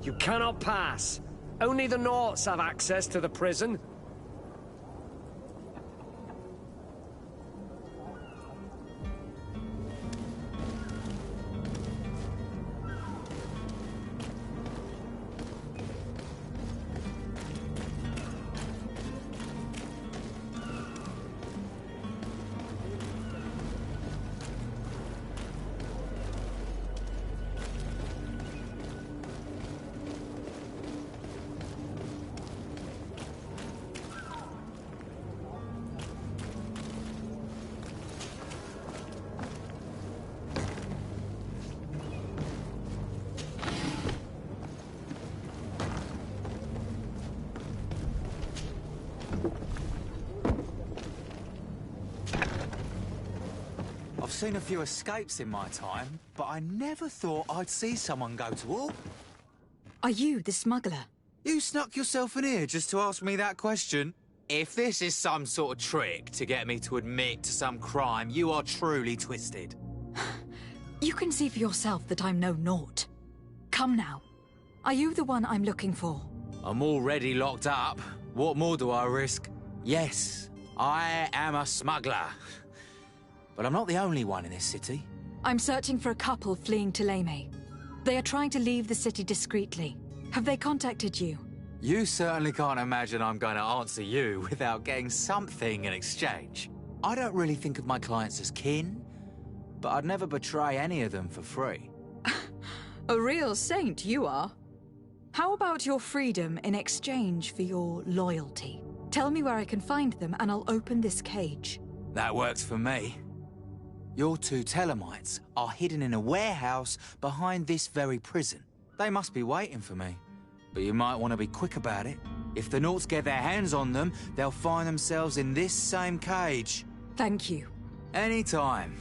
You cannot pass. Only the Naughts have access to the prison. I've seen a few escapes in my time, but I never thought I'd see someone go to war. Are you the smuggler? You snuck yourself in here just to ask me that question? If this is some sort of trick to get me to admit to some crime, you are truly twisted. You can see for yourself that I'm no naught. Come now. Are you the one I'm looking for? I'm already locked up. What more do I risk? Yes, I am a smuggler. But I'm not the only one in this city. I'm searching for a couple fleeing to Lame. They are trying to leave the city discreetly. Have they contacted you? You certainly can't imagine I'm going to answer you without getting something in exchange. I don't really think of my clients as kin, but I'd never betray any of them for free. A real saint you are. How about your freedom in exchange for your loyalty? Tell me where I can find them and I'll open this cage. That works for me. Your two Telemites are hidden in a warehouse behind this very prison. They must be waiting for me. But you might want to be quick about it. If the Naughts get their hands on them, they'll find themselves in this same cage. Thank you. Anytime.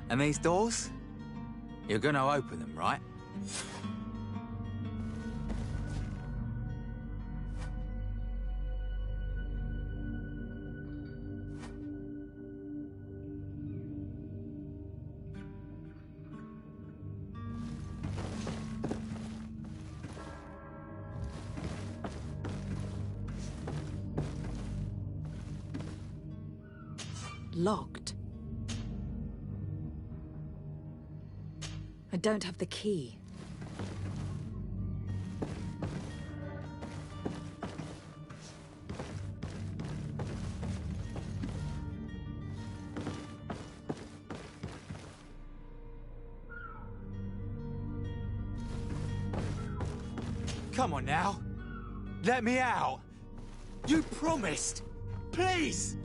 And these doors? You're gonna open them, right? Locked. I don't have the key. Come on now. Let me out. You promised. Please.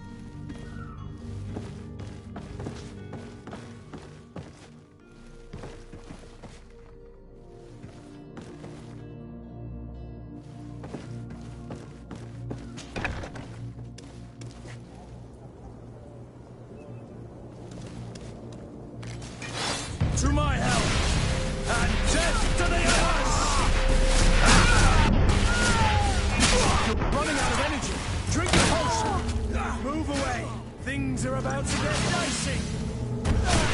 To my help! And death to the others! You're running out of energy! Drink the potion! Move away! Things are about to get dicey!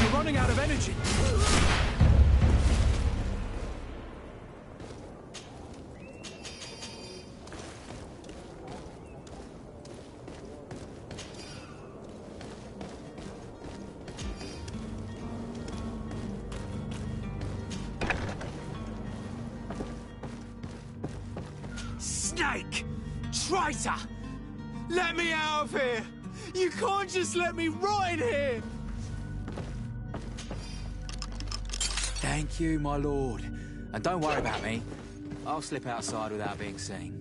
You're running out of energy! Snake! Traitor! Let me out of here! You can't just let me rot in here! Thank you, my lord. And don't worry about me. I'll slip outside without being seen.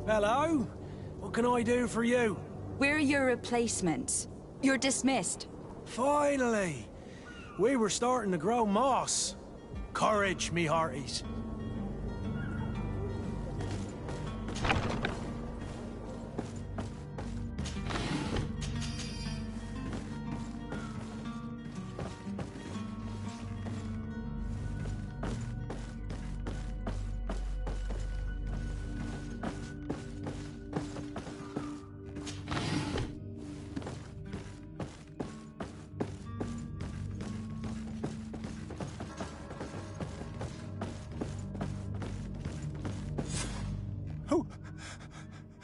Hello? What can I do for you? We're your replacements. You're dismissed. Finally! We were starting to grow moss. Courage, me hearties.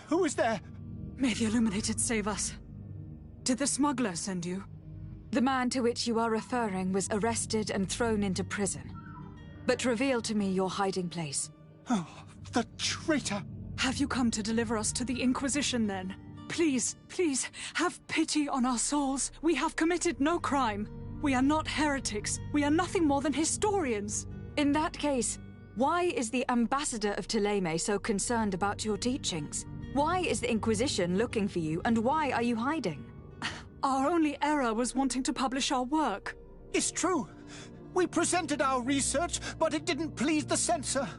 Who is there? May the Illuminated save us. Did the smuggler send you? The man to which you are referring was arrested and thrown into prison. But reveal to me your hiding place. Oh, the traitor! Have you come to deliver us to the Inquisition, then? Please, please, have pity on our souls. We have committed no crime. We are not heretics. We are nothing more than historians. In that case, why is the ambassador of Thélème so concerned about your teachings? Why is the Inquisition looking for you, and why are you hiding? Our only error was wanting to publish our work. It's true. We presented our research, but it didn't please the censor.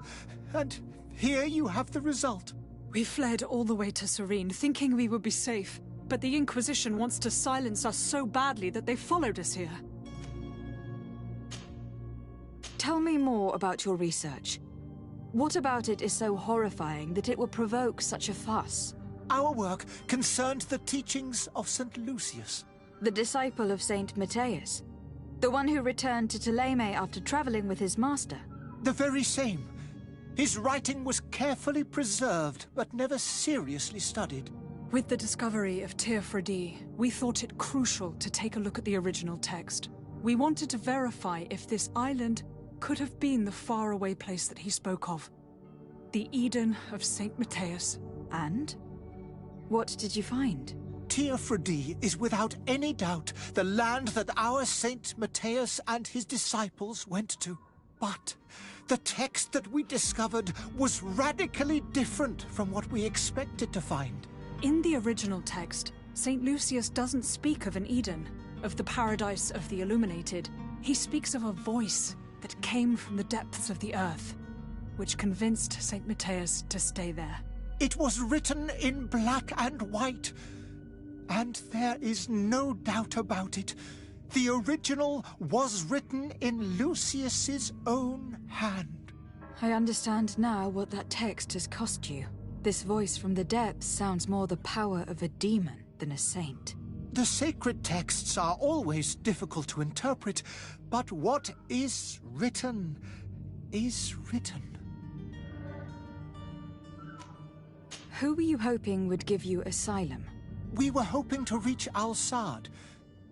And here you have the result. We fled all the way to Serene, thinking we would be safe. But the Inquisition wants to silence us so badly that they followed us here. Tell me more about your research. What about it is so horrifying that it will provoke such a fuss? Our work concerned the teachings of St. Lucius. The disciple of Saint Matthias? The one who returned to Thélème after traveling with his master? The very same. His writing was carefully preserved, but never seriously studied. With the discovery of Teofredi, we thought it crucial to take a look at the original text. We wanted to verify if this island could have been the faraway place that he spoke of. The Eden of Saint Matthias. And? What did you find? Teofredi is without any doubt the land that our Saint Matthias and his disciples went to. But the text that we discovered was radically different from what we expected to find. In the original text, Saint Lucius doesn't speak of an Eden, of the paradise of the Illuminated. He speaks of a voice that came from the depths of the earth, which convinced Saint Matthias to stay there. It was written in black and white, and there is no doubt about it. The original was written in Lucius's own hand. I understand now what that text has cost you. This voice from the depths sounds more the power of a demon than a saint. The sacred texts are always difficult to interpret, but what is written is written. Who were you hoping would give you asylum? We were hoping to reach Al-Sad.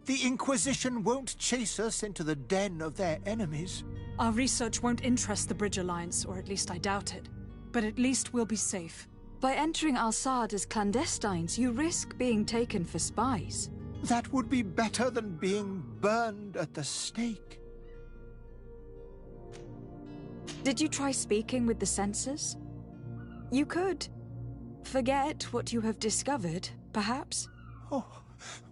The Inquisition won't chase us into the den of their enemies. Our research won't interest the Bridge Alliance, or at least I doubt it. But at least we'll be safe. By entering Al-Sad as clandestines, you risk being taken for spies. That would be better than being burned at the stake. Did you try speaking with the censors? You could. Forget what you have discovered, perhaps? Oh,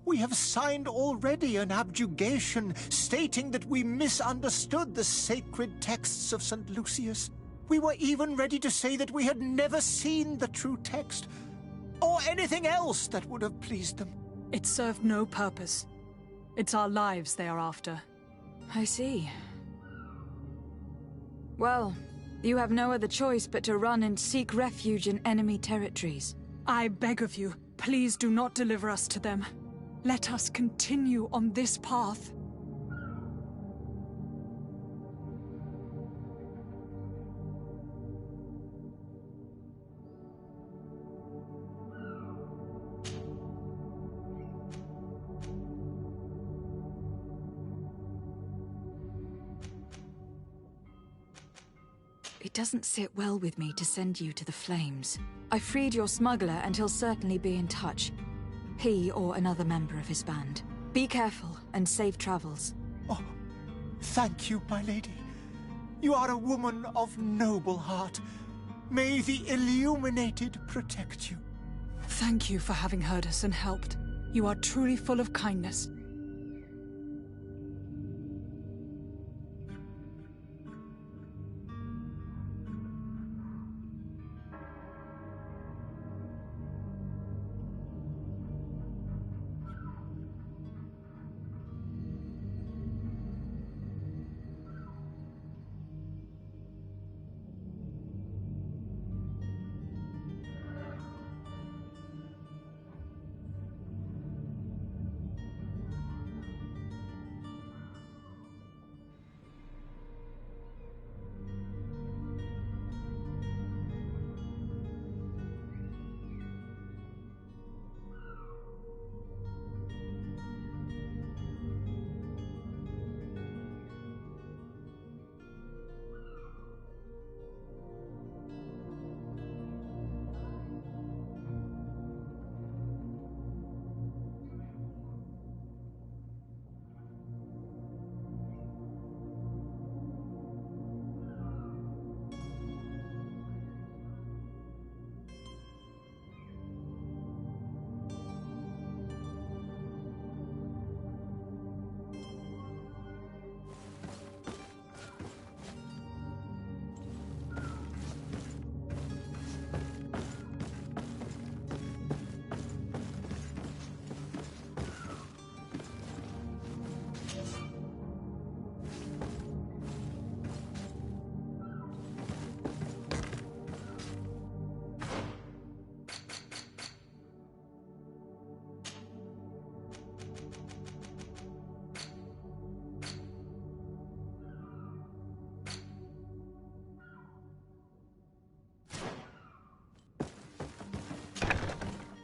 we have signed already an abjugation stating that we misunderstood the sacred texts of St. Lucius. We were even ready to say that we had never seen the true text, or anything else that would have pleased them. It served no purpose. It's our lives they are after. I see. Well, you have no other choice but to run and seek refuge in enemy territories. I beg of you, please do not deliver us to them. Let us continue on this path. It doesn't sit well with me to send you to the flames. I freed your smuggler and he'll certainly be in touch. He or another member of his band. Be careful and safe travels. Oh, thank you, my lady. You are a woman of noble heart. May the illuminated protect you. Thank you for having heard us and helped. You are truly full of kindness.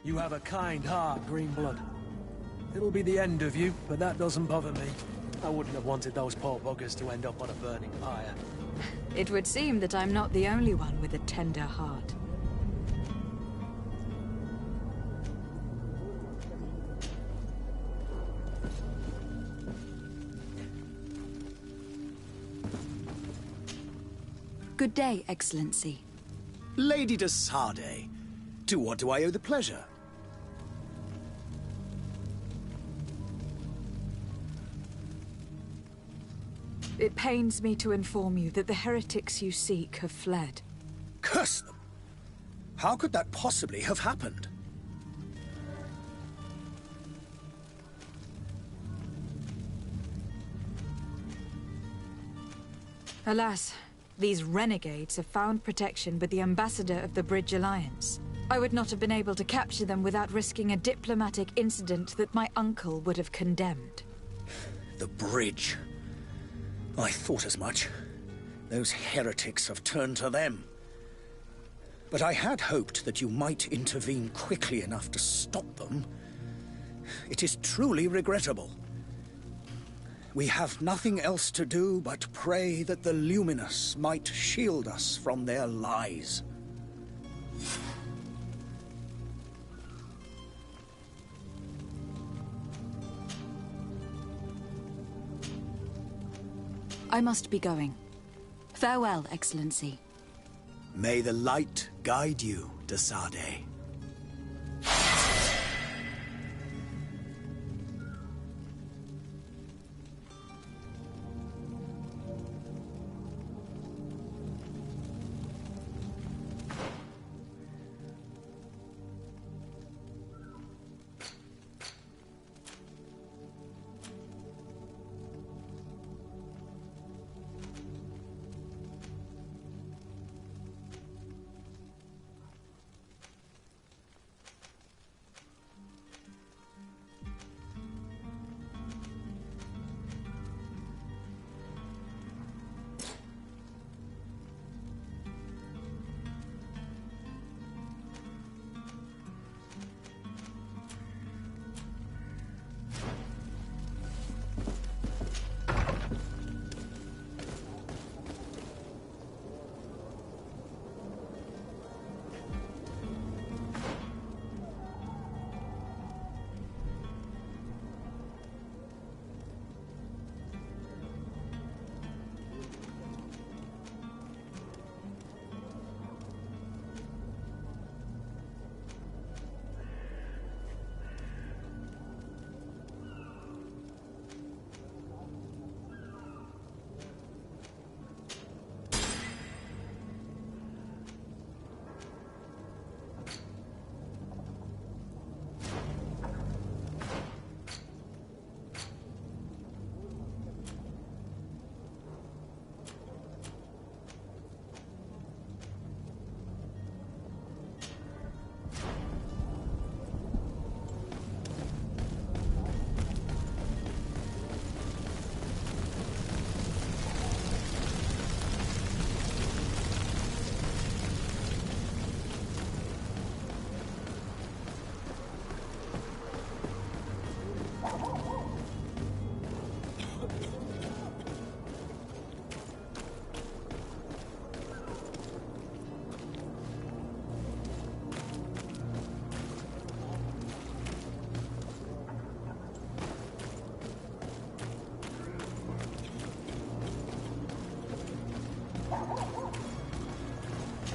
You have a kind heart, Greenblood. It'll be the end of you, but that doesn't bother me. I wouldn't have wanted those poor buggers to end up on a burning pyre. It would seem that I'm not the only one with a tender heart. Good day, Excellency. Lady de Sardet, to what do I owe the pleasure? It pains me to inform you that the heretics you seek have fled. Curse them! How could that possibly have happened? Alas, these renegades have found protection with the ambassador of the Bridge Alliance. I would not have been able to capture them without risking a diplomatic incident that my uncle would have condemned. The bridge. I thought as much. Those heretics have turned to them. But I had hoped that you might intervene quickly enough to stop them. It is truly regrettable. We have nothing else to do but pray that the Luminous might shield us from their lies. I must be going. Farewell, Excellency. May the light guide you, de Sardet.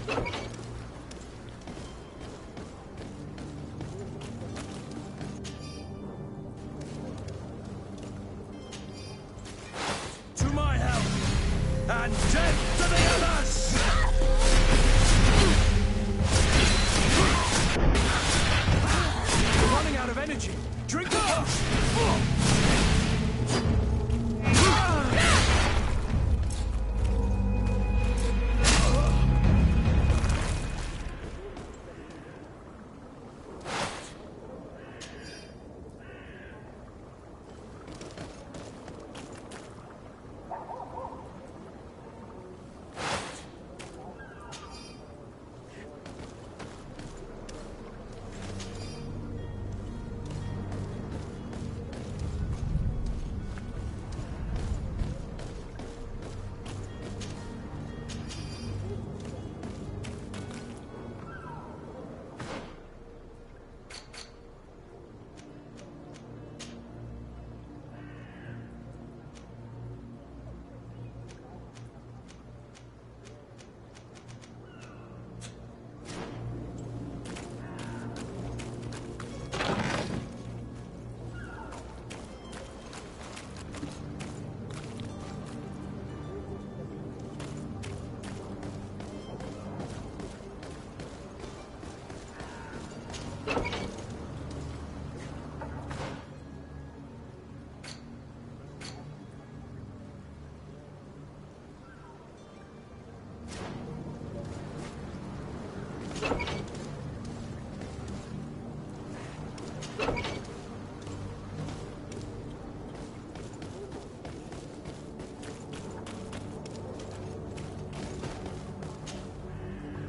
To my help! And death to the others! You're running out of energy. Drink the potion!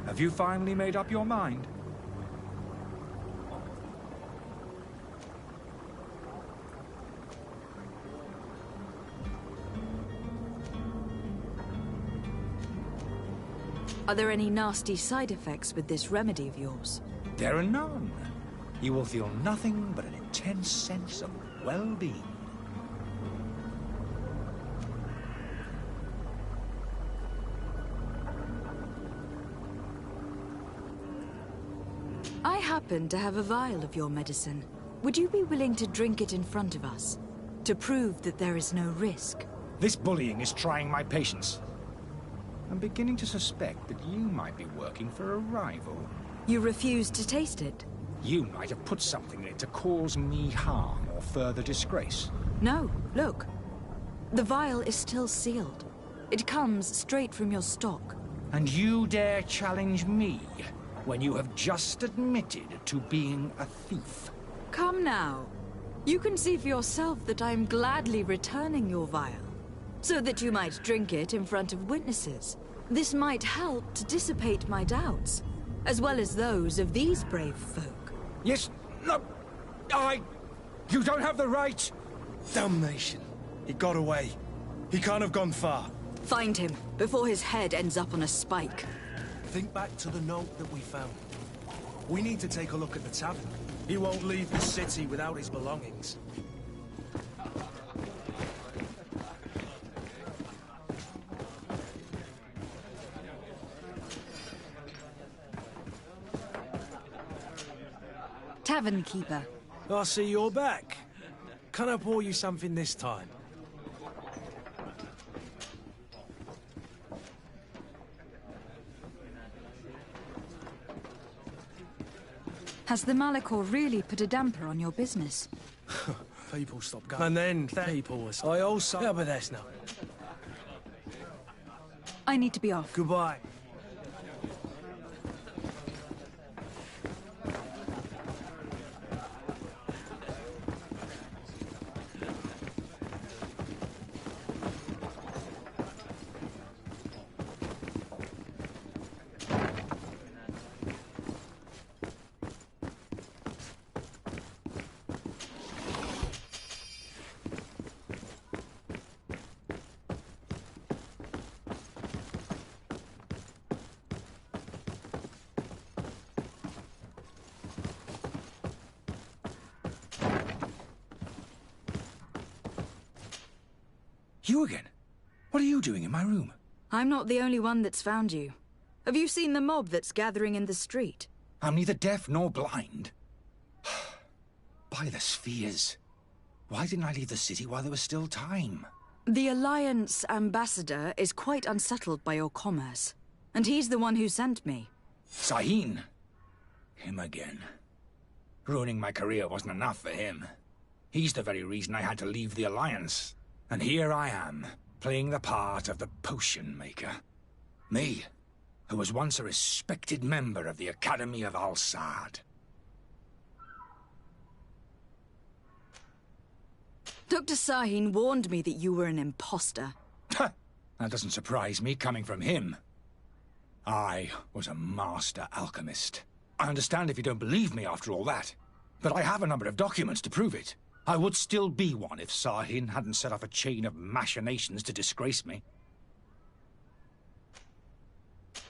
Have you finally made up your mind? Are there any nasty side effects with this remedy of yours? There are none. You will feel nothing but an intense sense of well-being. I happen to have a vial of your medicine. Would you be willing to drink it in front of us? To prove that there is no risk? This bullying is trying my patience. I'm beginning to suspect that you might be working for a rival. You refuse to taste it? You might have put something in it to cause me harm or further disgrace. No, look. The vial is still sealed. It comes straight from your stock. And you dare challenge me when you have just admitted to being a thief? Come now. You can see for yourself that I am gladly returning your vial, so that you might drink it in front of witnesses. This might help to dissipate my doubts, as well as those of these brave folk. Yes, no, you don't have the right. Damnation. He got away. He can't have gone far. Find him, before his head ends up on a spike. Think back to the note that we found. We need to take a look at the tavern. He won't leave the city without his belongings. Tavern keeper. I see you're back. Can I pour you something this time? Has the Malachor really put a damper on your business? People stop going. And then people was... I also... Yeah, but that's no. I need to be off. Goodbye. You again? What are you doing in my room? I'm not the only one that's found you. Have you seen the mob that's gathering in the street? I'm neither deaf nor blind. By the spheres. Why didn't I leave the city while there was still time? The Alliance ambassador is quite unsettled by your commerce. And he's the one who sent me. Sahin? Him again. Ruining my career wasn't enough for him. He's the very reason I had to leave the Alliance. And here I am, playing the part of the potion maker. Me, who was once a respected member of the Academy of Al-Saad. Dr. Sahin warned me that you were an imposter. That doesn't surprise me, coming from him. I was a master alchemist. I understand if you don't believe me after all that, but I have a number of documents to prove it. I would still be one if Sahin hadn't set off a chain of machinations to disgrace me.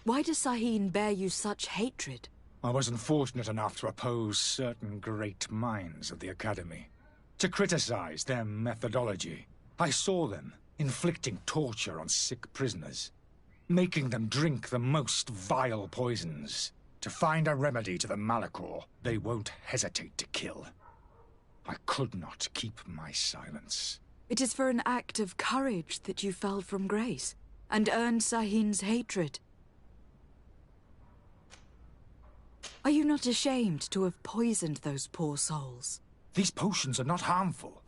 Why does Sahin bear you such hatred? I wasn't fortunate enough to oppose certain great minds of the Academy, to criticize their methodology. I saw them inflicting torture on sick prisoners, making them drink the most vile poisons. To find a remedy to the Malachor, they won't hesitate to kill. I could not keep my silence. It is for an act of courage that you fell from grace, and earned Sahin's hatred. Are you not ashamed to have poisoned those poor souls? These potions are not harmful.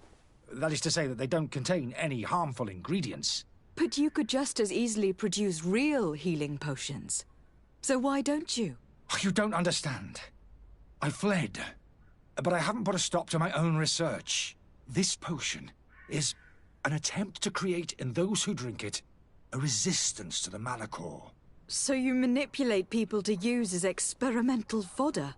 That is to say that they don't contain any harmful ingredients. But you could just as easily produce real healing potions. So why don't you? You don't understand. I fled, but I haven't put a stop to my own research. This potion is an attempt to create in those who drink it a resistance to the Malachor. So you manipulate people to use as experimental fodder?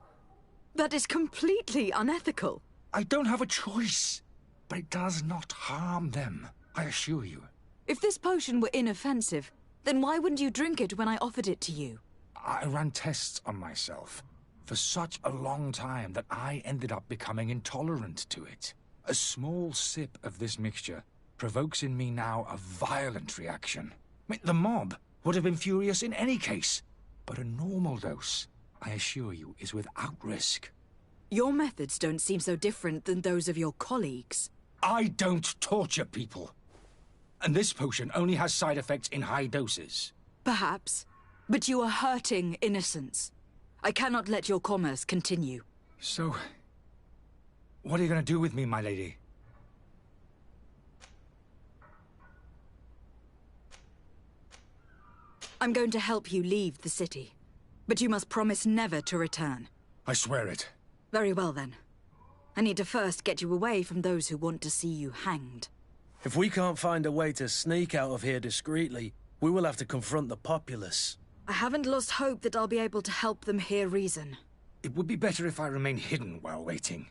That is completely unethical. I don't have a choice, but it does not harm them, I assure you. If this potion were inoffensive, then why wouldn't you drink it when I offered it to you? I ran tests on myself for such a long time that I ended up becoming intolerant to it. A small sip of this mixture provokes in me now a violent reaction. The mob would have been furious in any case, but a normal dose, I assure you, is without risk. Your methods don't seem so different than those of your colleagues. I don't torture people. And this potion only has side effects in high doses. Perhaps. But you are hurting innocents. I cannot let your commerce continue. So, what are you going to do with me, my lady? I'm going to help you leave the city. But you must promise never to return. I swear it. Very well, then. I need to first get you away from those who want to see you hanged. If we can't find a way to sneak out of here discreetly, we will have to confront the populace. I haven't lost hope that I'll be able to help them hear reason. It would be better if I remain hidden while waiting.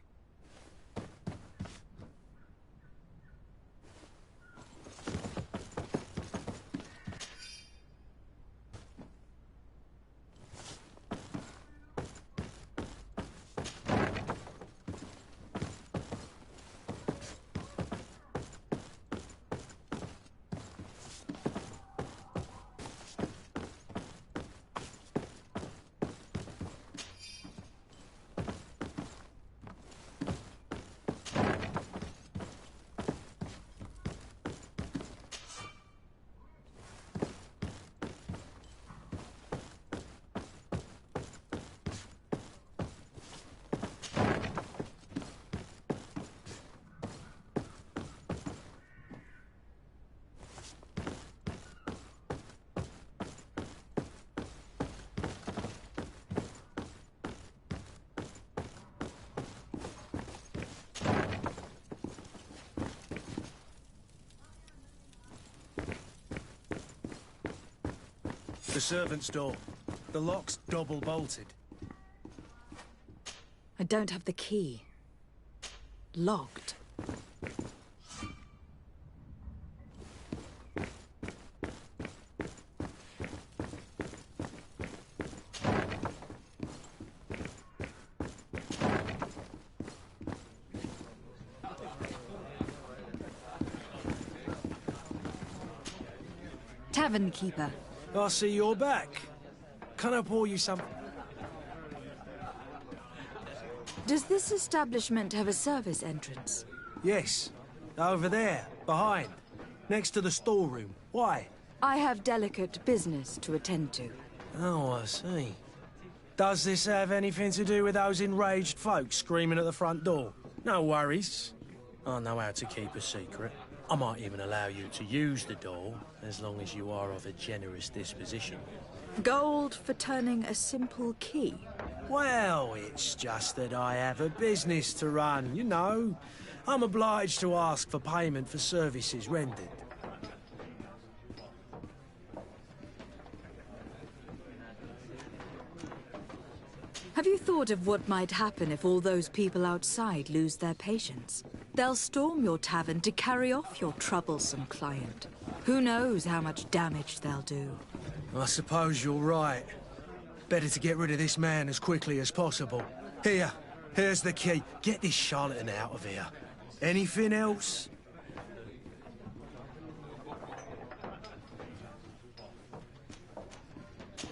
The servant's door. The lock's double-bolted. I don't have the key. Locked. Tavern keeper. I see you're back. can I pour you some? Does this establishment have a service entrance? Yes. Over there, behind. Next to the storeroom. Why? I have delicate business to attend to. Oh, I see. Does this have anything to do with those enraged folks screaming at the front door? No worries. I know how to keep a secret. I might even allow you to use the door, as long as you are of a generous disposition. Gold for turning a simple key. Well, it's just that I have a business to run, you know. I'm obliged to ask for payment for services rendered. Have you thought of what might happen if all those people outside lose their patience? They'll storm your tavern to carry off your troublesome client. Who knows how much damage they'll do? I suppose you're right. Better to get rid of this man as quickly as possible. Here's the key. Get this charlatan out of here. Anything else?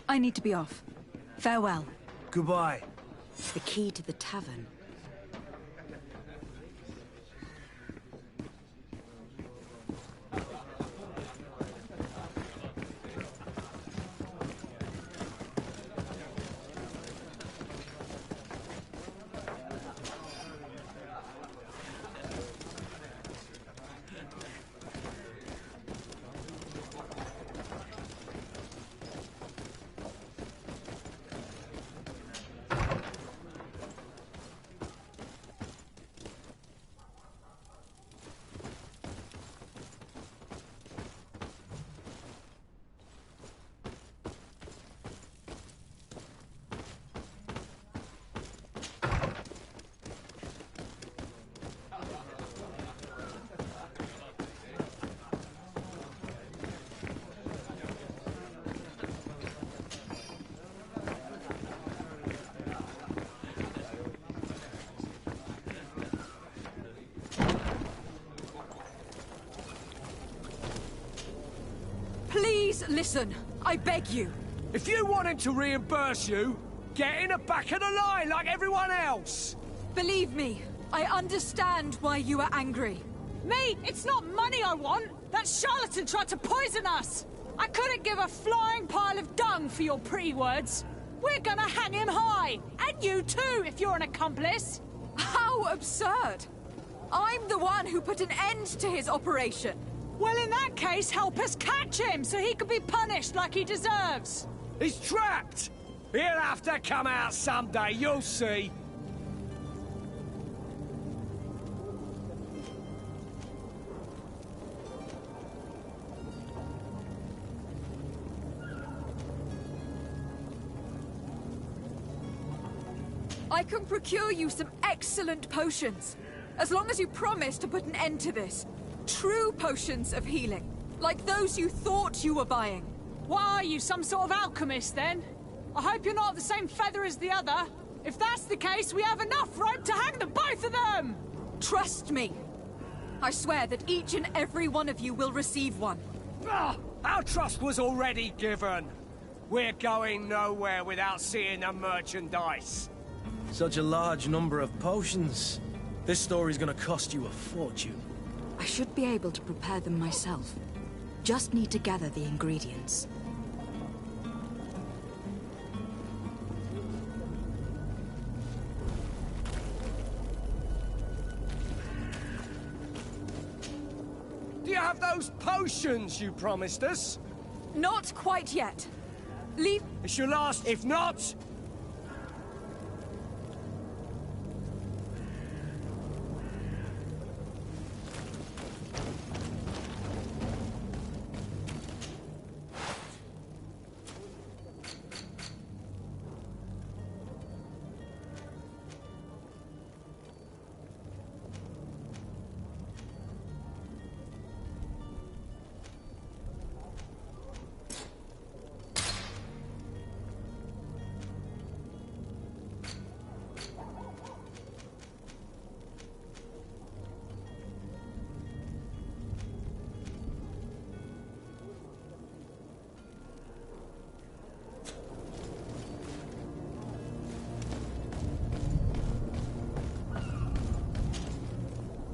I need to be off. Farewell. Goodbye. The key to the tavern. Please listen, I beg you. If you want him to reimburse you, get in the back of the line like everyone else. Believe me, I understand why you are angry. Me? It's not money I want! That charlatan tried to poison us! I couldn't give a flying pile of dung for your pretty words. We're gonna hang him high! And you too, if you're an accomplice! How absurd! I'm the one who put an end to his operation. Well, in that case, help us catch him so he can be punished like he deserves. He's trapped! He'll have to come out someday, you'll see. I can procure you some excellent potions, as long as you promise to put an end to this. True potions of healing, like those you thought you were buying. What are you, some sort of alchemist, then? I hope you're not of the same feather as the other. If that's the case, we have enough rope to hang the both of them! Trust me. I swear that each and every one of you will receive one. Our trust was already given. We're going nowhere without seeing the merchandise. Such a large number of potions. This story's gonna cost you a fortune. I should be able to prepare them myself. Just need to gather the ingredients. Do you have those potions you promised us? Not quite yet. Leave... It's your last, if not...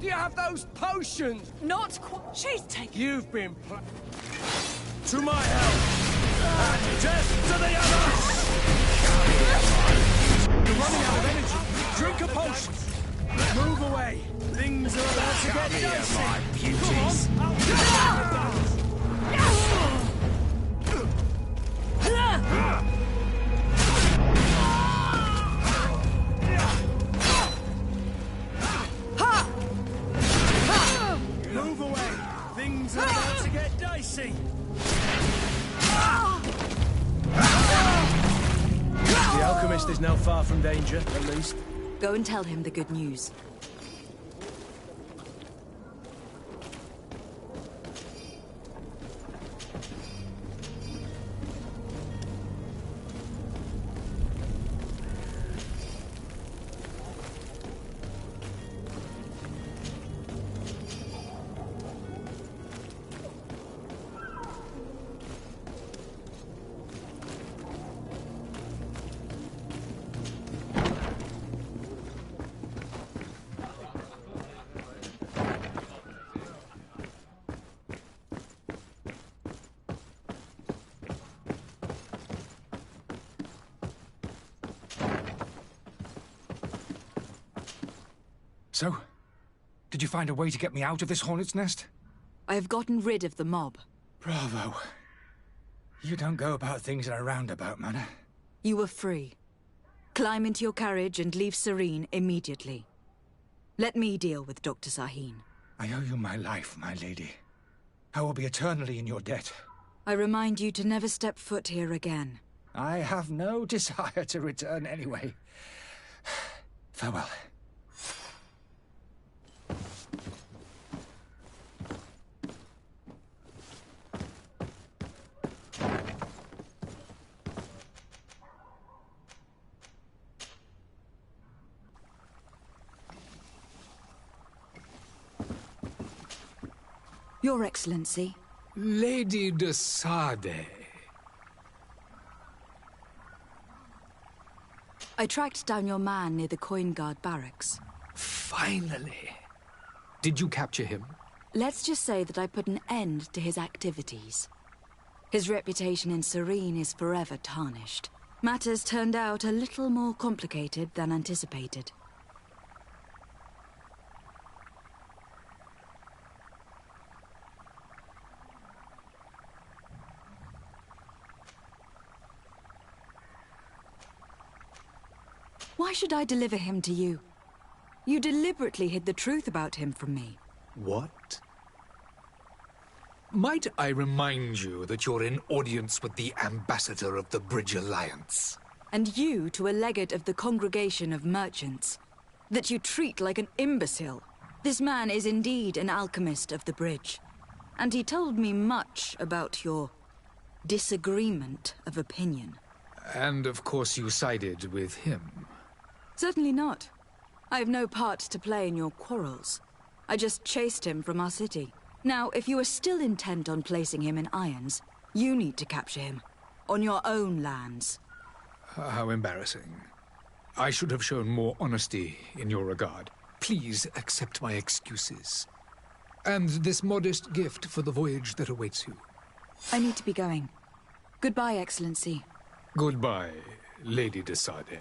you have those potions? Not quite. She's taking. You've been to my help! And death to the others! You're running out of energy. Drink a potion. Move away. Things are about to get dicey. Come on. Move away. Things are about to get dicey. The alchemist is now far from danger, at least. Go and tell him the good news. So, did you find a way to get me out of this hornet's nest? I have gotten rid of the mob. Bravo. You don't go about things in a roundabout manner. You were free. Climb into your carriage and leave Serene immediately. Let me deal with Dr. Sahin. I owe you my life, my lady. I will be eternally in your debt. I remind you to never step foot here again. I have no desire to return anyway. Farewell. Your Excellency. Lady de Sade. I tracked down your man near the Coin Guard barracks. Finally. Did you capture him? Let's just say that I put an end to his activities. His reputation in Serene is forever tarnished. Matters turned out a little more complicated than anticipated. Why should I deliver him to you? You deliberately hid the truth about him from me. What? Might I remind you that you're in audience with the ambassador of the Bridge Alliance? And you to a legate of the Congregation of Merchants. That you treat like an imbecile. This man is indeed an alchemist of the bridge. And he told me much about your disagreement of opinion. And of course you sided with him. Certainly not. I have no part to play in your quarrels. I just chased him from our city. Now, if you are still intent on placing him in irons, you need to capture him. On your own lands. How embarrassing. I should have shown more honesty in your regard. Please accept my excuses. And this modest gift for the voyage that awaits you. I need to be going. Goodbye, Excellency. Goodbye, Lady de Sade.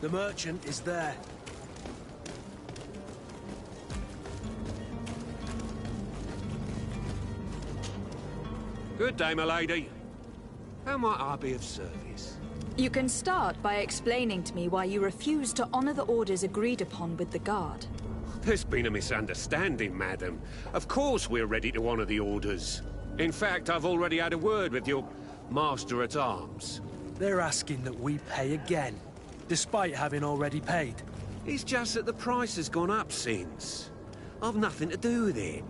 The merchant is there. Good day, my lady. How might I be of service? You can start by explaining to me why you refuse to honor the orders agreed upon with the guard. There's been a misunderstanding, madam. Of course we're ready to honor the orders. In fact, I've already had a word with your master-at-arms. They're asking that we pay again, despite having already paid. It's just that the price has gone up since. I've nothing to do with it.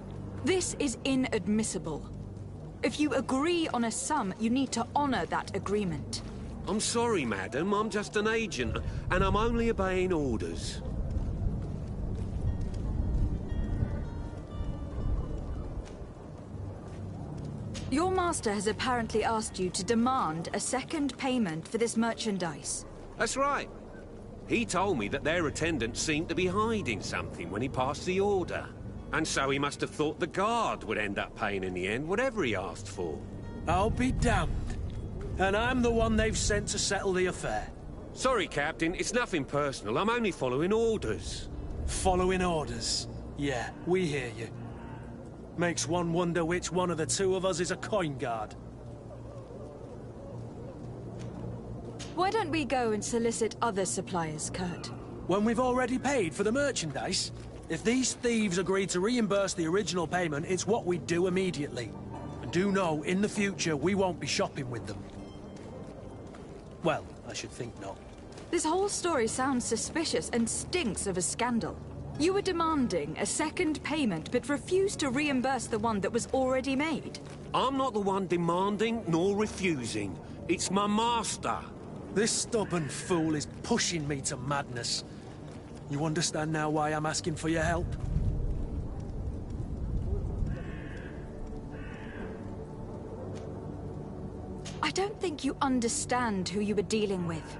This is inadmissible. If you agree on a sum, you need to honor that agreement. I'm sorry, madam. I'm just an agent, and I'm only obeying orders. Your master has apparently asked you to demand a second payment for this merchandise. That's right. He told me that their attendant seemed to be hiding something when he passed the order. And so he must have thought the guard would end up paying in the end, whatever he asked for. I'll be damned. And I'm the one they've sent to settle the affair. Sorry, Captain. It's nothing personal. I'm only following orders. Following orders? Yeah, we hear you. Makes one wonder which one of the two of us is a coin guard. Why don't we go and solicit other suppliers, Kurt? When we've already paid for the merchandise? If these thieves agree to reimburse the original payment, it's what we do immediately. And do know, in the future, we won't be shopping with them. Well, I should think not. This whole story sounds suspicious and stinks of a scandal. You were demanding a second payment, but refused to reimburse the one that was already made. I'm not the one demanding nor refusing. It's my master. This stubborn fool is pushing me to madness. You understand now why I'm asking for your help? I don't think you understand who you were dealing with.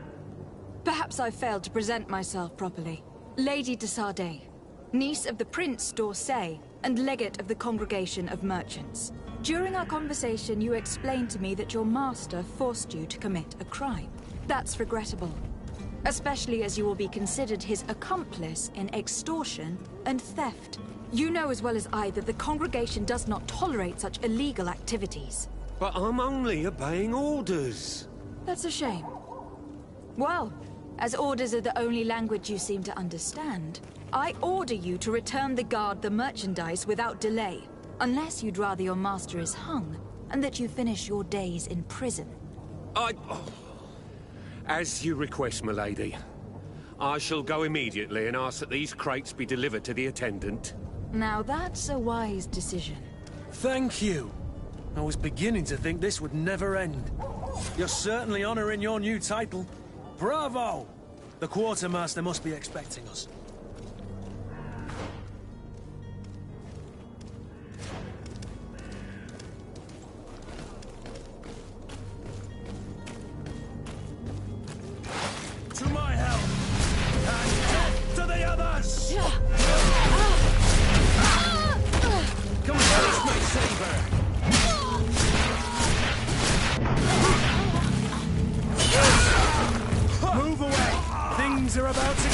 Perhaps I failed to present myself properly. Lady de Sardet, niece of the Prince d'Orsay, and legate of the Congregation of Merchants. During our conversation, you explained to me that your master forced you to commit a crime. That's regrettable, especially as you will be considered his accomplice in extortion and theft. You know as well as I that the Congregation does not tolerate such illegal activities. But I'm only obeying orders. That's a shame. Well, as orders are the only language you seem to understand, I order you to return the guard the merchandise without delay, unless you'd rather your master is hung, and that you finish your days in prison. As you request, my lady. I shall go immediately and ask that these crates be delivered to the attendant. Now that's a wise decision. Thank you. I was beginning to think this would never end. You're certainly honoring your new title. Bravo! The quartermaster must be expecting us. To my help! And death to the others! Come finish my saber! Move away! Things are about to...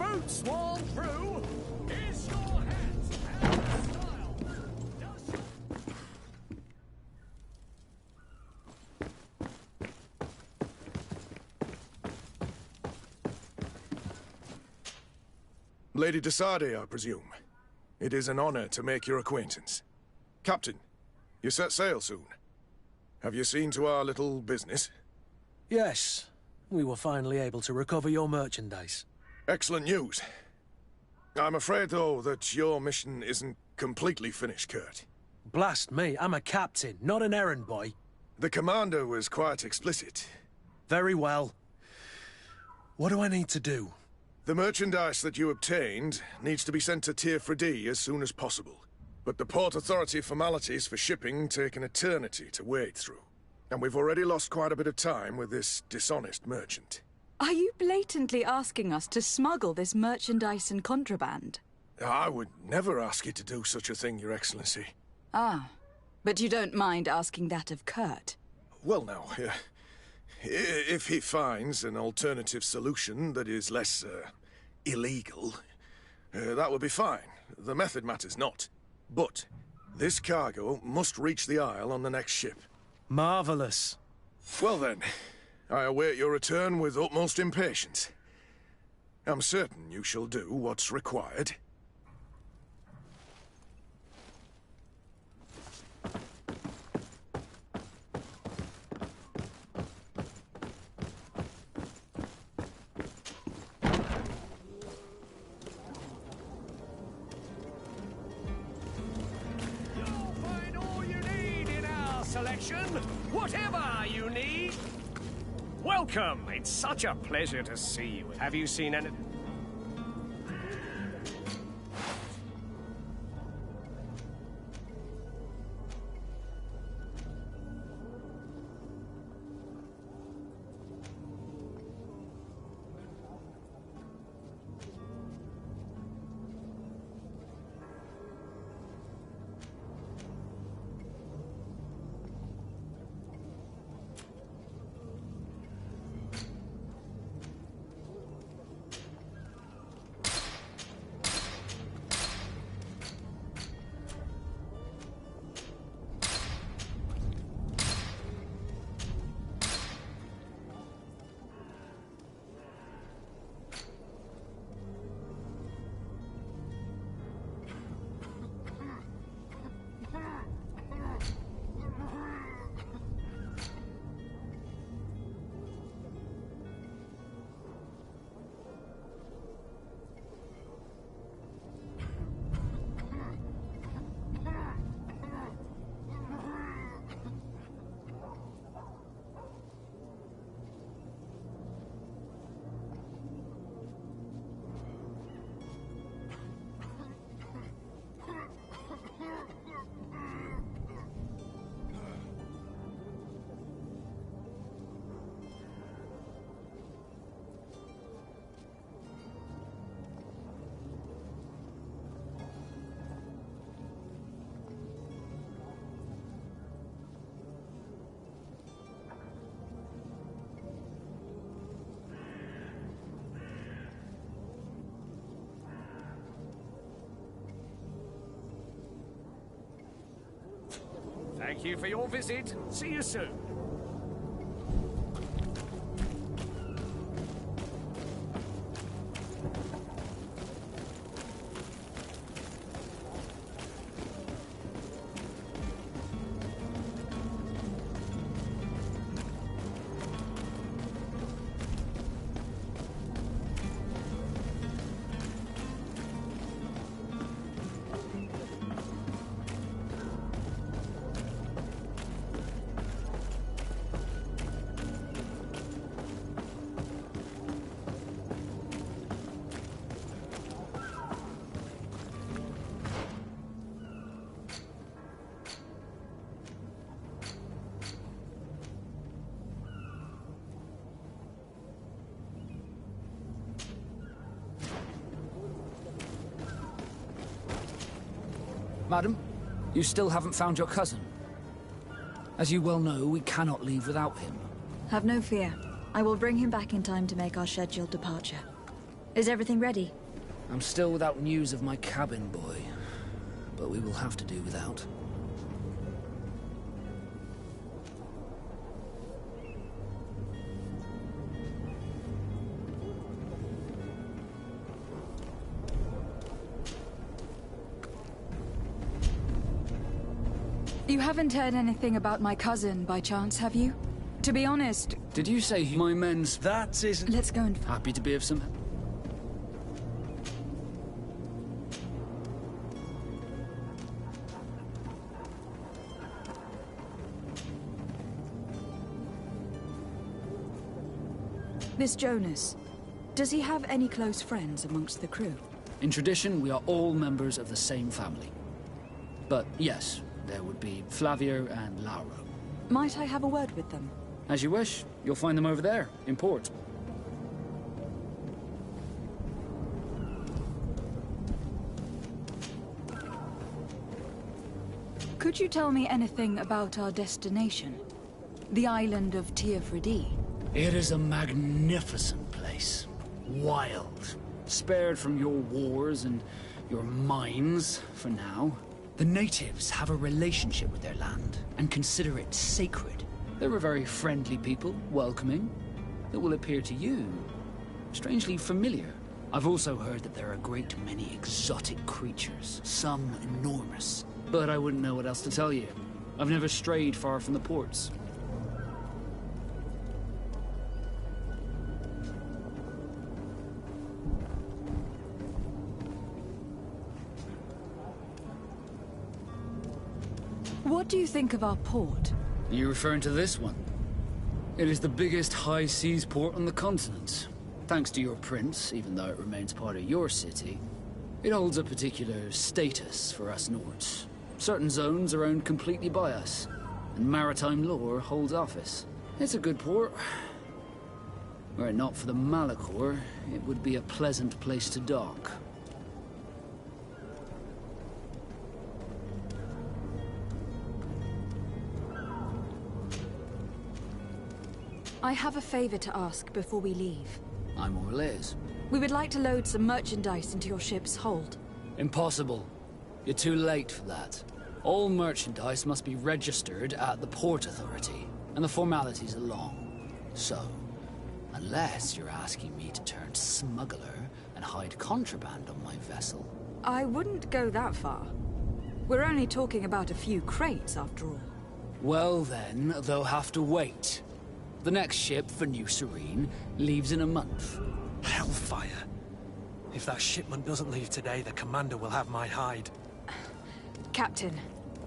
Brute swarm through! Is your hands and style! Lady de Sardet, I presume. It is an honor to make your acquaintance. Captain, you set sail soon. Have you seen to our little business? Yes. We were finally able to recover your merchandise. Excellent news. I'm afraid, though, that your mission isn't completely finished, Kurt. Blast me, I'm a captain, not an errand boy. The commander was quite explicit. Very well. What do I need to do? The merchandise that you obtained needs to be sent to Tier 4D as soon as possible. But the Port Authority formalities for shipping take an eternity to wade through. And we've already lost quite a bit of time with this dishonest merchant. Are you blatantly asking us to smuggle this merchandise and contraband? I would never ask you to do such a thing, Your Excellency. Ah, but you don't mind asking that of Kurt? Well, now, if he finds an alternative solution that is less, illegal, that would be fine. The method matters not. But this cargo must reach the Isle on the next ship. Marvelous. Well then, I await your return with utmost impatience. I'm certain you shall do what's required. Whatever you need. Welcome. It's such a pleasure to see you. Have you seen any... Thank you for your visit. See you soon. Madam, you still haven't found your cousin. As you well know, we cannot leave without him. Have no fear. I will bring him back in time to make our scheduled departure. Is everything ready? I'm still without news of my cabin boy, but we will have to do without. You haven't heard anything about my cousin, by chance, have you? To be honest... Did you say my men's... That isn't... Let's go and... Happy to be of some... This Jonas, does he have any close friends amongst the crew? In tradition, we are all members of the same family. But yes, there would be Flavio and Lauro. Might I have a word with them? As you wish. You'll find them over there, in port. Could you tell me anything about our destination? The island of Teofridi? It is a magnificent place. Wild. Spared from your wars and your mines, for now. The natives have a relationship with their land, and consider it sacred. They're a very friendly people, welcoming. It will appear to you strangely familiar. I've also heard that there are a great many exotic creatures, some enormous. But I wouldn't know what else to tell you. I've never strayed far from the ports. What do you think of our port? Are you referring to this one? It is the biggest high seas port on the continent. Thanks to your prince, even though it remains part of your city, it holds a particular status for us Nords. Certain zones are owned completely by us, and maritime law holds office. It's a good port. Were it not for the Malachor, it would be a pleasant place to dock. I have a favor to ask before we leave. I'm all ears. We would like to load some merchandise into your ship's hold. Impossible. You're too late for that. All merchandise must be registered at the Port Authority, and the formalities are long. So, unless you're asking me to turn smuggler and hide contraband on my vessel... I wouldn't go that far. We're only talking about a few crates, after all. Well then, they'll have to wait. The next ship for New Serene leaves in a month. Hellfire. If that shipment doesn't leave today, the commander will have my hide. Captain,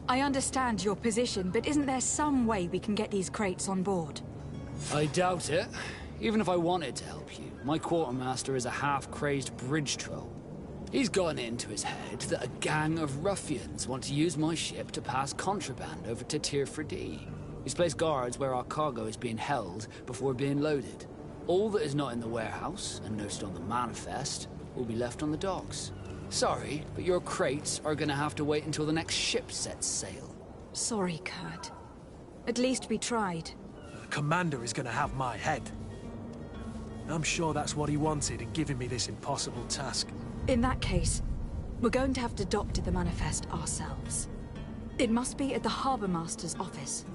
I understand your position, but isn't there some way we can get these crates on board? I doubt it. Even if I wanted to help you, my quartermaster is a half-crazed bridge troll. He's gotten it into his head that a gang of ruffians want to use my ship to pass contraband over to Teofridi. He's placed guards where our cargo is being held before being loaded. All that is not in the warehouse, and noted on the manifest, will be left on the docks. Sorry, but your crates are gonna have to wait until the next ship sets sail. Sorry, Kurt. At least we tried. The commander is gonna have my head. I'm sure that's what he wanted in giving me this impossible task. In that case, we're going to have to doctor the manifest ourselves. It must be at the Harbour Master's office.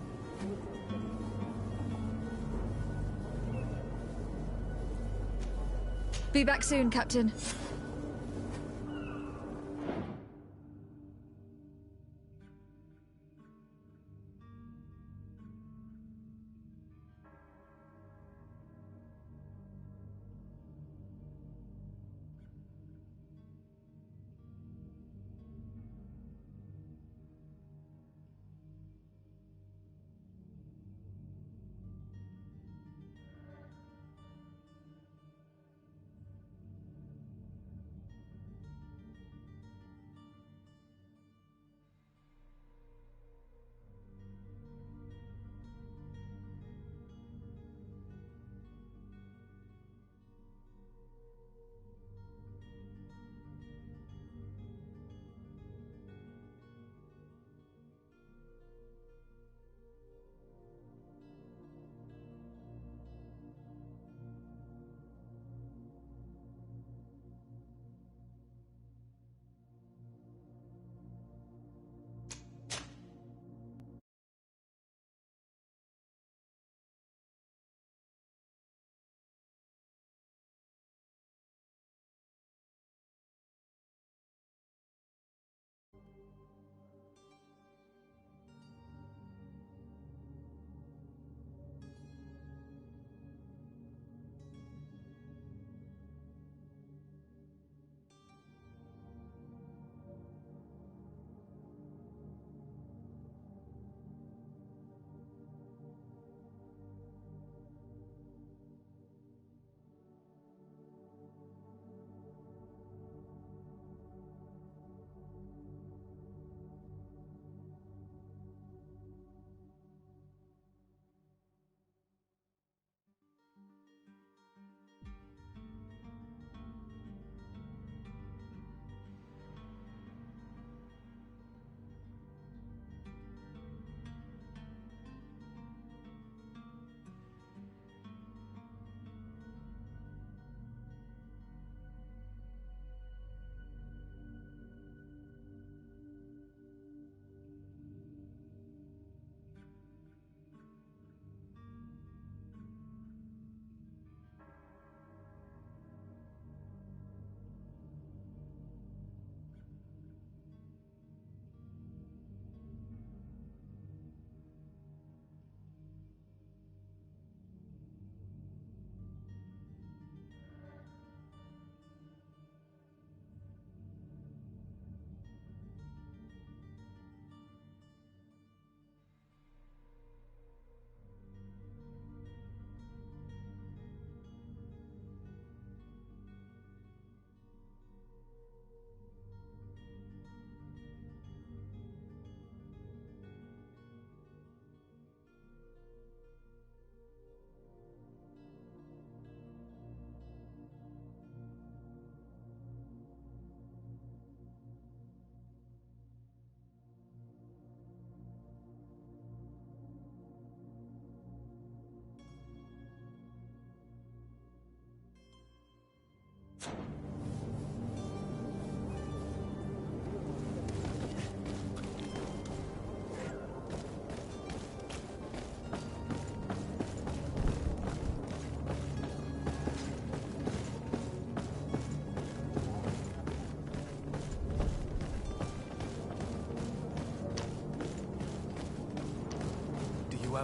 Be back soon, Captain.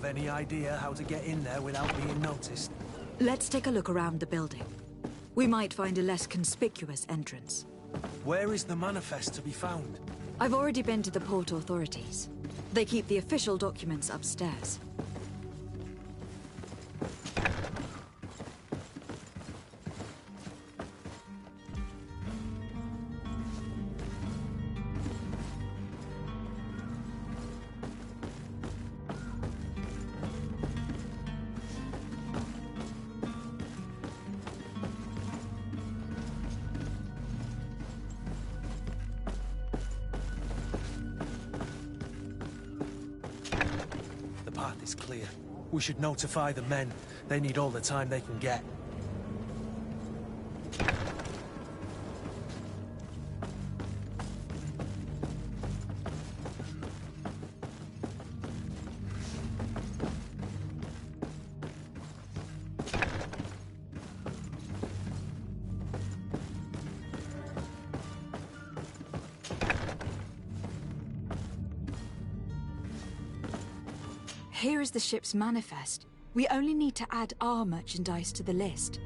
have any idea how to get in there without being noticed? Let's take a look around the building. We might find a less conspicuous entrance. Where is the manifest to be found? I've already been to the port authorities. They keep the official documents upstairs. The path is clear. We should notify the men. They need all the time they can get. Here is the ship's manifest. We only need to add our merchandise to the list.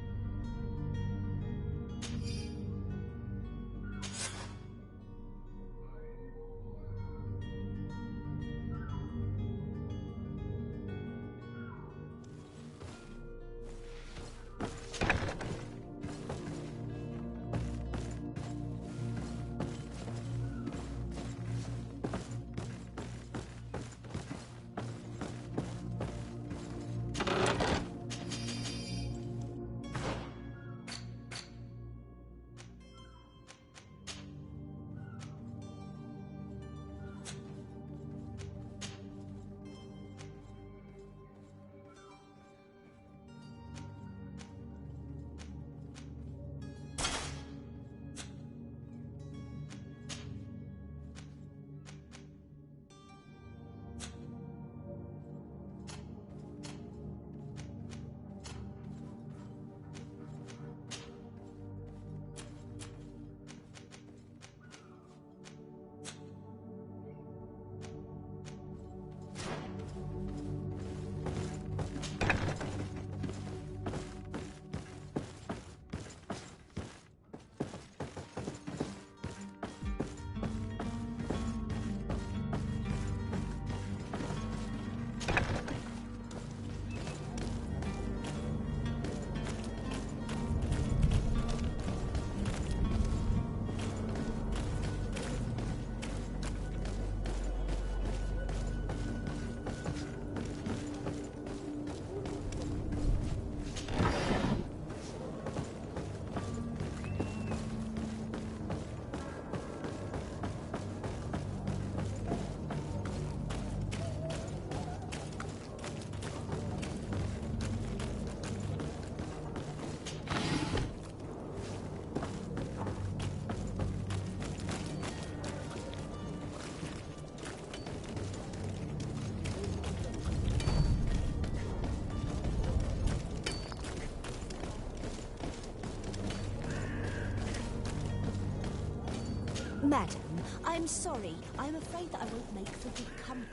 Madam, I'm sorry. I'm afraid that I won't make for good company.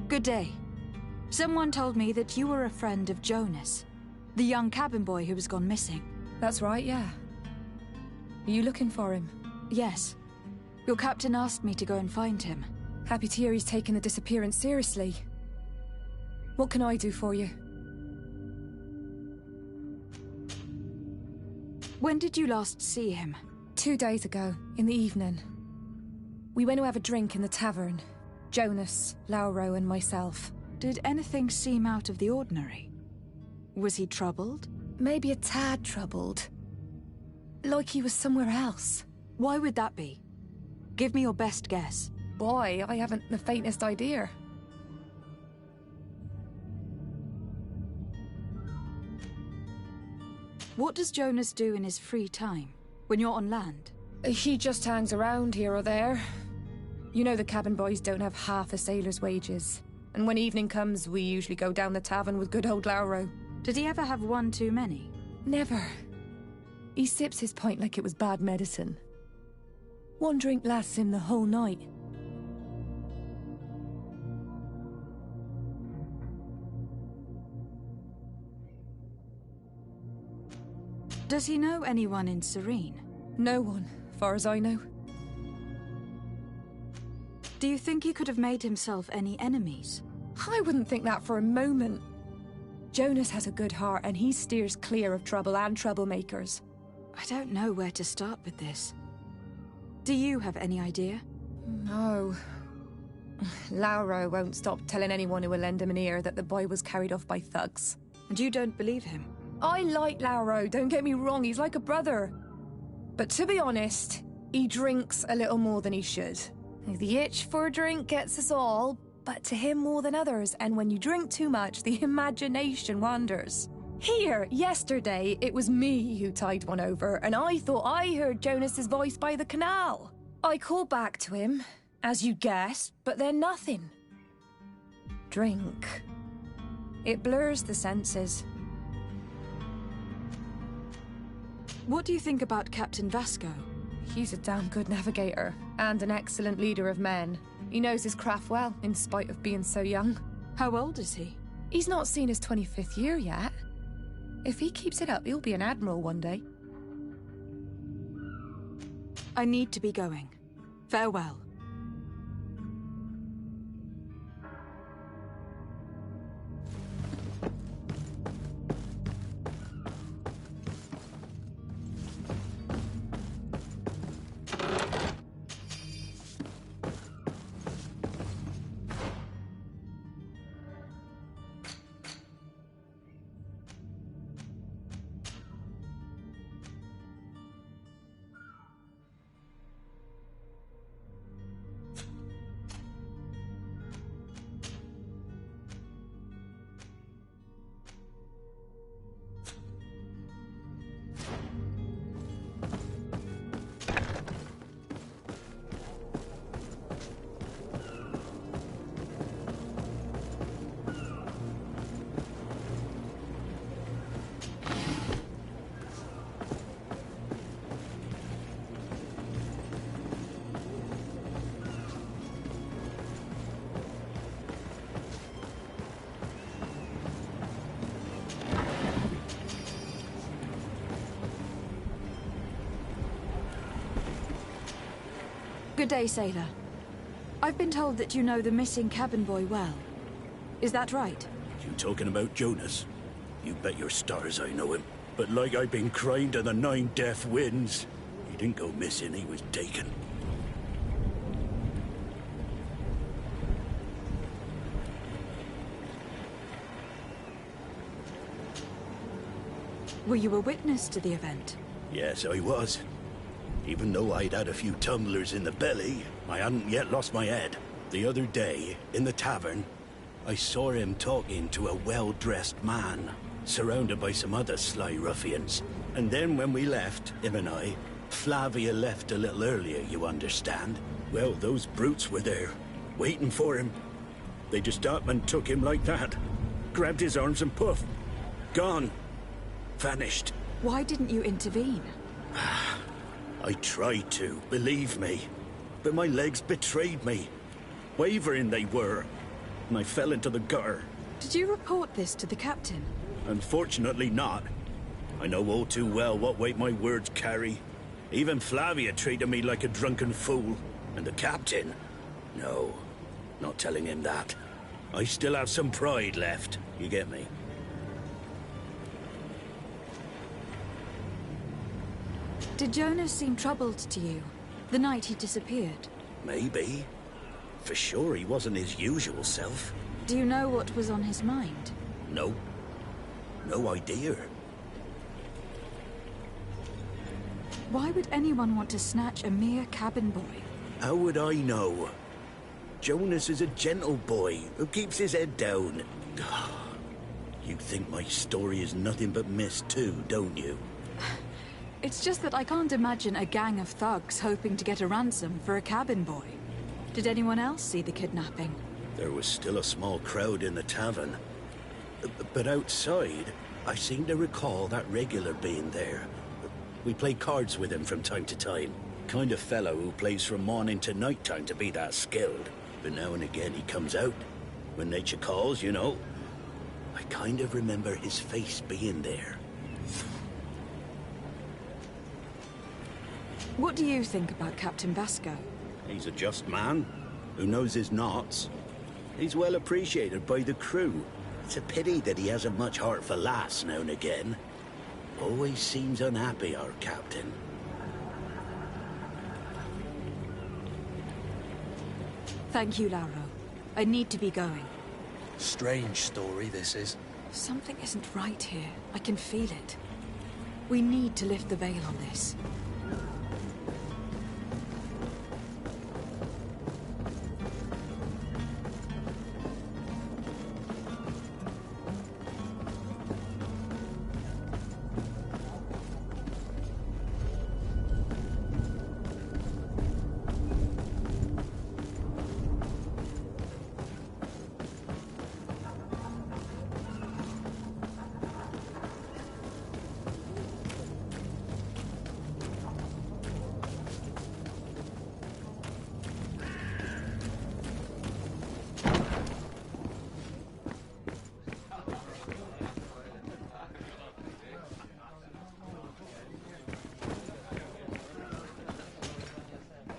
Good day. Someone told me that you were a friend of Jonas, the young cabin boy who was gone missing. That's right, yeah. Are you looking for him? Yes. Your captain asked me to go and find him. Happy to hear he's taken the disappearance seriously. What can I do for you? When did you last see him? 2 days ago, in the evening. We went to have a drink in the tavern. Jonas, Lauro, and myself. Did anything seem out of the ordinary? Was he troubled? Maybe a tad troubled. Like he was somewhere else. Why would that be? Give me your best guess. Boy, I haven't the faintest idea. What does Jonas do in his free time, when you're on land? He just hangs around here or there. You know the cabin boys don't have half a sailor's wages. And when evening comes, we usually go down the tavern with good old Lauro. Did he ever have one too many? Never. He sips his pint like it was bad medicine. One drink lasts him the whole night. Does he know anyone in Serene? No one, far as I know. Do you think he could have made himself any enemies? I wouldn't think that for a moment. Jonas has a good heart and he steers clear of trouble and troublemakers. I don't know where to start with this. Do you have any idea? No. Lauro won't stop telling anyone who will lend him an ear that the boy was carried off by thugs. And you don't believe him? I like Lauro, don't get me wrong, he's like a brother. But to be honest, he drinks a little more than he should. The itch for a drink gets us all, but to him more than others, and when you drink too much, the imagination wanders. Here, yesterday, it was me who tied one over, and I thought I heard Jonas's voice by the canal. I called back to him, as you guessed, but then nothing. Drink. It blurs the senses. What do you think about Captain Vasco? He's a damn good navigator, and an excellent leader of men. He knows his craft well, in spite of being so young. How old is he? He's not seen his 25th year yet. If he keeps it up, he'll be an admiral one day. I need to be going. Farewell. Good day, sailor. I've been told that you know the missing cabin boy well. Is that right? You talking about Jonas? You bet your stars I know him. But like I've been crying to the 9 deaf winds, he didn't go missing, he was taken. Were you a witness to the event? Yes, I was. Even though I'd had a few tumblers in the belly, I hadn't yet lost my head. The other day, in the tavern, I saw him talking to a well-dressed man, surrounded by some other sly ruffians. And then when we left, him and I, Flavia left a little earlier, you understand. Well, those brutes were there, waiting for him. They just up and took him like that. Grabbed his arms and poof. Gone. Vanished. Why didn't you intervene? I tried to, believe me. But my legs betrayed me. Wavering they were. And I fell into the gutter. Did you report this to the captain? Unfortunately not. I know all too well what weight my words carry. Even Flavia treated me like a drunken fool. And the captain? No, not telling him that. I still have some pride left, you get me? Did Jonas seem troubled to you, the night he disappeared? Maybe. For sure he wasn't his usual self. Do you know what was on his mind? No. No idea. Why would anyone want to snatch a mere cabin boy? How would I know? Jonas is a gentle boy who keeps his head down. You think my story is nothing but mist too, don't you? It's just that I can't imagine a gang of thugs hoping to get a ransom for a cabin boy. Did anyone else see the kidnapping? There was still a small crowd in the tavern. But outside, I seem to recall that regular being there. We play cards with him from time to time. Kind of fellow who plays from morning to night time to be that skilled. But now and again he comes out. When nature calls, you know. I kind of remember his face being there. What do you think about Captain Vasco? He's a just man, who knows his knots. He's well appreciated by the crew. It's a pity that he hasn't much heart for lass now and again. Always seems unhappy, our captain. Thank you, Lauro. I need to be going. Strange story, this is. Something isn't right here. I can feel it. We need to lift the veil on this.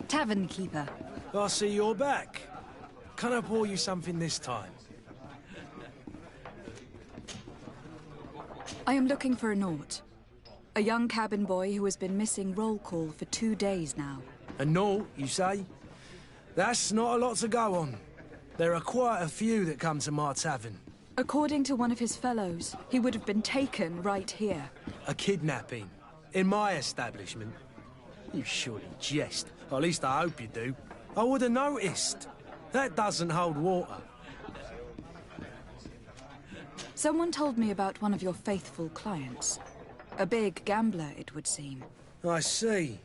Tavern keeper. I see you're back. Can I pour you something this time? I am looking for a Naut. A young cabin boy who has been missing roll call for 2 days now. A Naut, you say? That's not a lot to go on. There are quite a few that come to my tavern. According to one of his fellows, he would have been taken right here. A kidnapping? In my establishment? You surely jest. Or at least I hope you do. I would have noticed. That doesn't hold water. Someone told me about one of your faithful clients. A big gambler, it would seem. I see.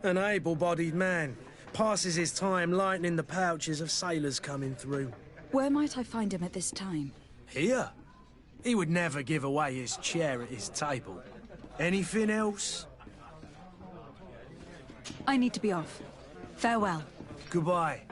An able-bodied man. Passes his time lightening the pouches of sailors coming through. Where might I find him at this time? Here? He would never give away his chair at his table. Anything else? I need to be off. Farewell. Goodbye.